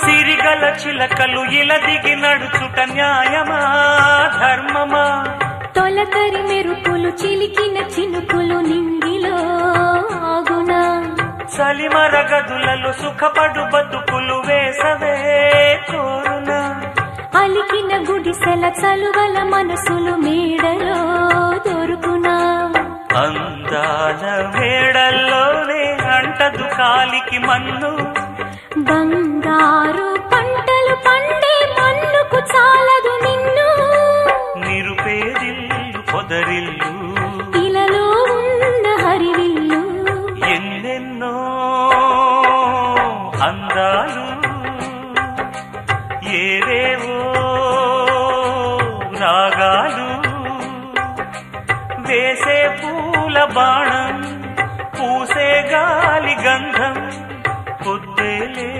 సిరిగల చిలకలు ఇలా దిగి నడుచుట న్యాయమా ధర్మమా తొలకరి మెరుపులు చిలికిన చినుకులు నింగిలో ఆగునా చలిమర గదులలో సుఖపడు బతుకులు వేసవే కోరునా అలికిన గుడిసెల చలువల మనసులు మేడలో దొరుకునా అందాల మేడల్లోనే అంటదు కాలికి మన్ను బంగారు పంటలు పండే మన్నుకు చాలదు నిన్ను నిరుపేదిల్లు పొదరిల్లు ఇలలో ఉన్న హరివిల్లు ఎన్నెన్నో అందాలు ఏవేవో రాగాలు వేసే పూల బాణం పూసే గాలి గంధం పొద్దేలే